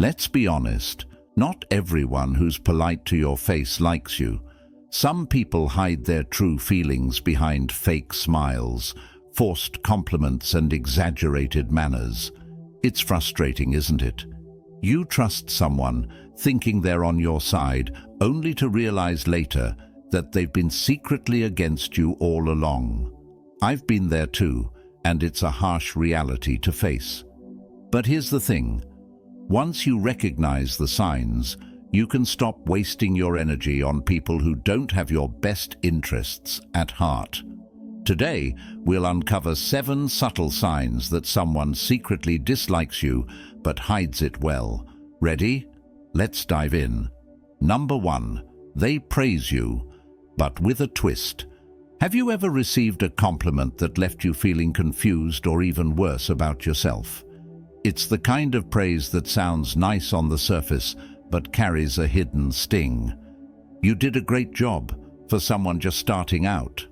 Let's be honest, not everyone who's polite to your face likes you. Some people hide their true feelings behind fake smiles, forced compliments and exaggerated manners. It's frustrating, isn't it? You trust someone, thinking they're on your side, only to realize later that they've been secretly against you all along. I've been there too, and it's a harsh reality to face. But here's the thing. Once you recognize the signs, you can stop wasting your energy on people who don't have your best interests at heart. Today, we'll uncover 7 subtle signs that someone secretly dislikes you but hides it well. Ready? Let's dive in. Number 1. They praise you, but with a twist. Have you ever received a compliment that left you feeling confused or even worse about yourself? It's the kind of praise that sounds nice on the surface, but carries a hidden sting. You did a great job for someone just starting out.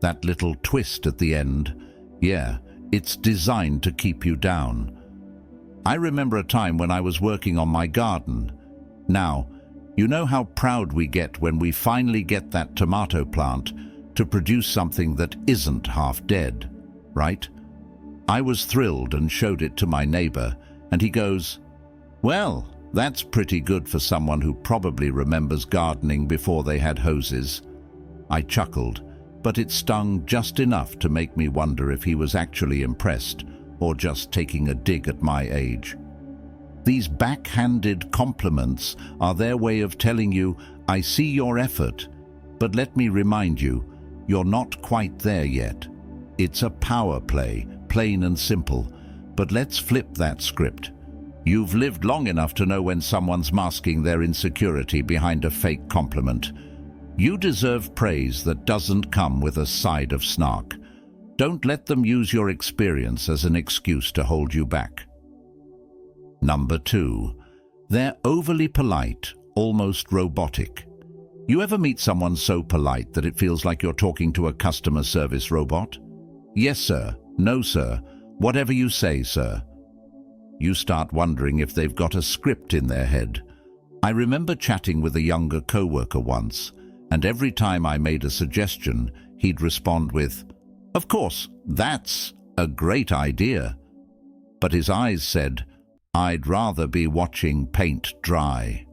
That little twist at the end, yeah, it's designed to keep you down. I remember a time when I was working on my garden. Now, you know how proud we get when we finally get that tomato plant to produce something that isn't half dead, right? I was thrilled and showed it to my neighbor, and he goes, "Well, that's pretty good for someone who probably remembers gardening before they had hoses." I chuckled, but it stung just enough to make me wonder if he was actually impressed or just taking a dig at my age. These backhanded compliments are their way of telling you, "I see your effort, but let me remind you, you're not quite there yet." It's a power play, plain and simple, but let's flip that script. You've lived long enough to know when someone's masking their insecurity behind a fake compliment. You deserve praise that doesn't come with a side of snark. Don't let them use your experience as an excuse to hold you back. Number 2. They're overly polite, almost robotic. You ever meet someone so polite that it feels like you're talking to a customer service robot? "Yes, sir. No, sir. Whatever you say, sir." You start wondering if they've got a script in their head. I remember chatting with a younger coworker once, and every time I made a suggestion, he'd respond with, "Of course, that's a great idea." But his eyes said, "I'd rather be watching paint dry."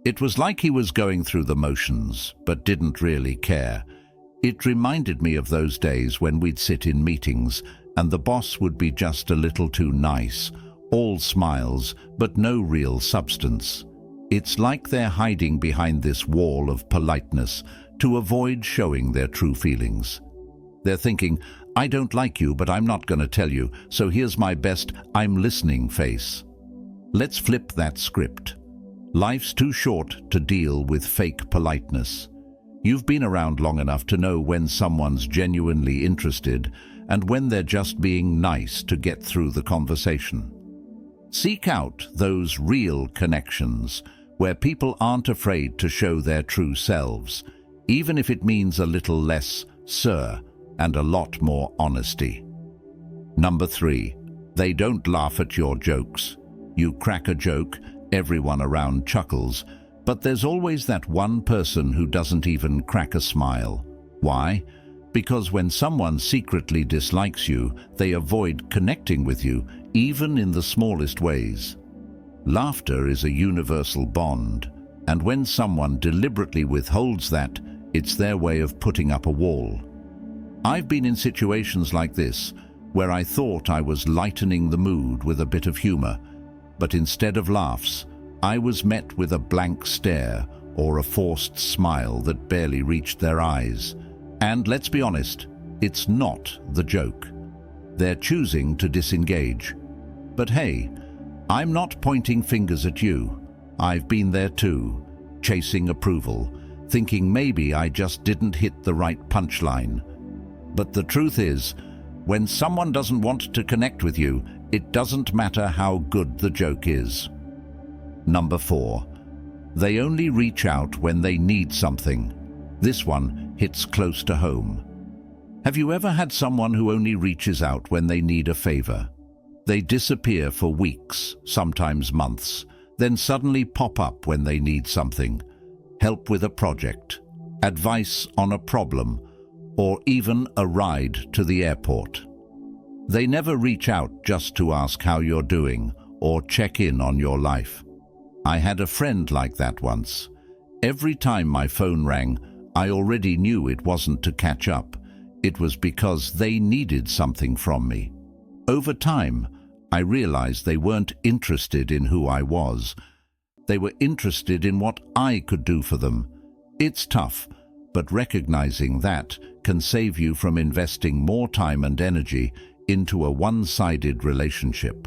It was like he was going through the motions, but didn't really care. It reminded me of those days when we'd sit in meetings, and the boss would be just a little too nice, all smiles, but no real substance. It's like they're hiding behind this wall of politeness to avoid showing their true feelings. They're thinking, "I don't like you, but I'm not going to tell you, so here's my best I'm listening face." Let's flip that script. Life's too short to deal with fake politeness. You've been around long enough to know when someone's genuinely interested and when they're just being nice to get through the conversation. Seek out those real connections where people aren't afraid to show their true selves, even if it means a little less "sir" and a lot more honesty. Number 3. They don't laugh at your jokes. You crack a joke, everyone around chuckles, but there's always that one person who doesn't even crack a smile. Why? Because when someone secretly dislikes you, they avoid connecting with you, even in the smallest ways. Laughter is a universal bond, and when someone deliberately withholds that, it's their way of putting up a wall. I've been in situations like this, where I thought I was lightening the mood with a bit of humor, but instead of laughs, I was met with a blank stare or a forced smile that barely reached their eyes. And let's be honest, it's not the joke. They're choosing to disengage. But hey, I'm not pointing fingers at you. I've been there too, chasing approval, thinking maybe I just didn't hit the right punchline. But the truth is, when someone doesn't want to connect with you, it doesn't matter how good the joke is. Number 4. They only reach out when they need something. This one hits close to home. Have you ever had someone who only reaches out when they need a favor? They disappear for weeks, sometimes months, then suddenly pop up when they need something. Help with a project, advice on a problem, or even a ride to the airport. They never reach out just to ask how you're doing or check in on your life. I had a friend like that once. Every time my phone rang, I already knew it wasn't to catch up. It was because they needed something from me. Over time, I realized they weren't interested in who I was. They were interested in what I could do for them. It's tough, but recognizing that can save you from investing more time and energy into a one-sided relationship.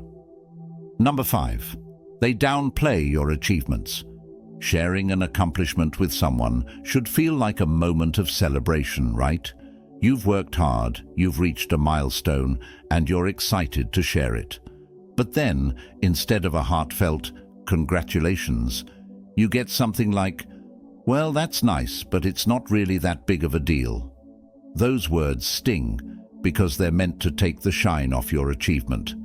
Number 5. They downplay your achievements. Sharing an accomplishment with someone should feel like a moment of celebration, right? You've worked hard, you've reached a milestone, and you're excited to share it. But then, instead of a heartfelt "congratulations," you get something like, "Well, that's nice, but it's not really that big of a deal." Those words sting because they're meant to take the shine off your achievement.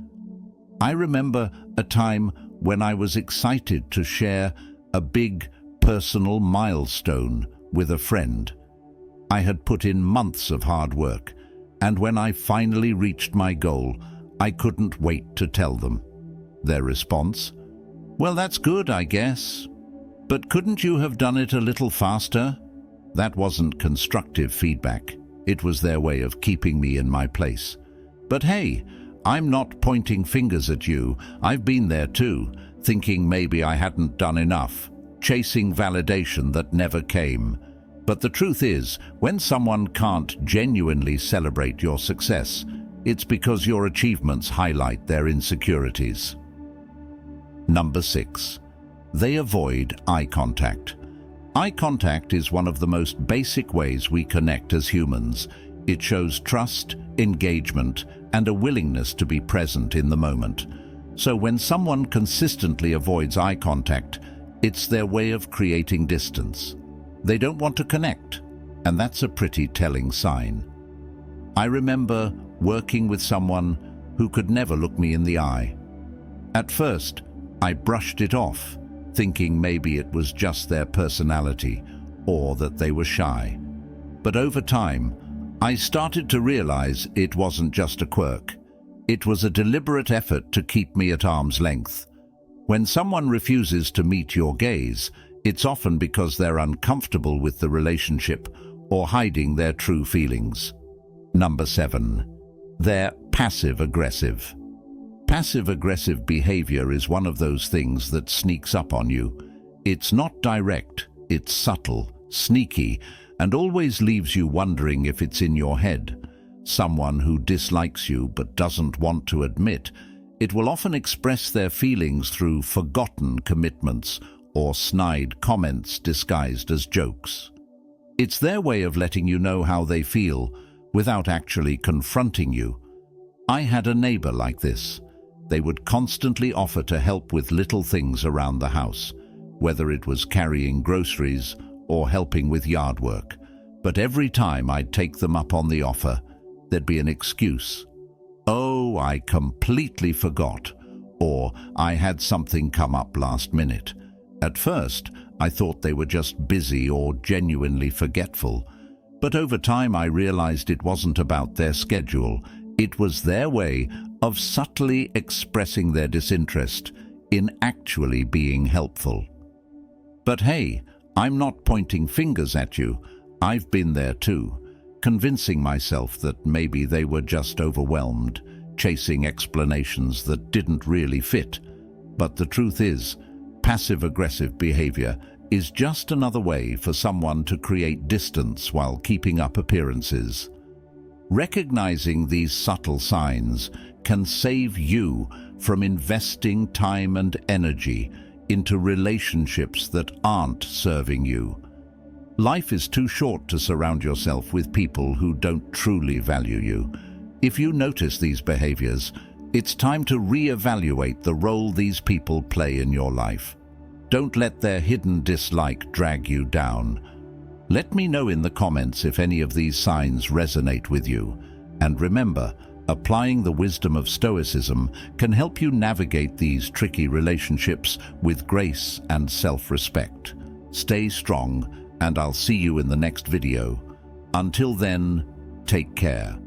I remember a time when I was excited to share a big personal milestone with a friend. I had put in months of hard work, and when I finally reached my goal, I couldn't wait to tell them. Their response? "Well, that's good, I guess. But couldn't you have done it a little faster?" That wasn't constructive feedback. It was their way of keeping me in my place. But hey, I'm not pointing fingers at you. I've been there too, thinking maybe I hadn't done enough, chasing validation that never came. But the truth is, when someone can't genuinely celebrate your success, it's because your achievements highlight their insecurities. Number 6. They avoid eye contact. Eye contact is one of the most basic ways we connect as humans. It shows trust, engagement, and a willingness to be present in the moment. So when someone consistently avoids eye contact, it's their way of creating distance. They don't want to connect, and that's a pretty telling sign. I remember working with someone who could never look me in the eye. At first, I brushed it off, thinking maybe it was just their personality or that they were shy. But over time, I started to realize it wasn't just a quirk. It was a deliberate effort to keep me at arm's length. When someone refuses to meet your gaze, it's often because they're uncomfortable with the relationship or hiding their true feelings. Number 7. They're passive-aggressive. Passive-aggressive behavior is one of those things that sneaks up on you. It's not direct, it's subtle, sneaky, and always leaves you wondering if it's in your head. Someone who dislikes you but doesn't want to admit it will often express their feelings through forgotten commitments or snide comments disguised as jokes. It's their way of letting you know how they feel without actually confronting you. I had a neighbor like this. They would constantly offer to help with little things around the house, whether it was carrying groceries or helping with yard work. But every time I'd take them up on the offer, there'd be an excuse. "Oh, I completely forgot," or "I had something come up last minute." At first, I thought they were just busy or genuinely forgetful. But over time I realized it wasn't about their schedule. It was their way of subtly expressing their disinterest in actually being helpful. But hey, I'm not pointing fingers at you. I've been there too, convincing myself that maybe they were just overwhelmed, chasing explanations that didn't really fit. But the truth is, passive-aggressive behavior is just another way for someone to create distance while keeping up appearances. Recognizing these subtle signs can save you from investing time and energy into relationships that aren't serving you. Life is too short to surround yourself with people who don't truly value you. If you notice these behaviors, it's time to reevaluate the role these people play in your life. Don't let their hidden dislike drag you down. Let me know in the comments if any of these signs resonate with you. And remember, Applying the wisdom of Stoicism can help you navigate these tricky relationships with grace and self-respect. Stay strong, and I'll see you in the next video. Until then, take care.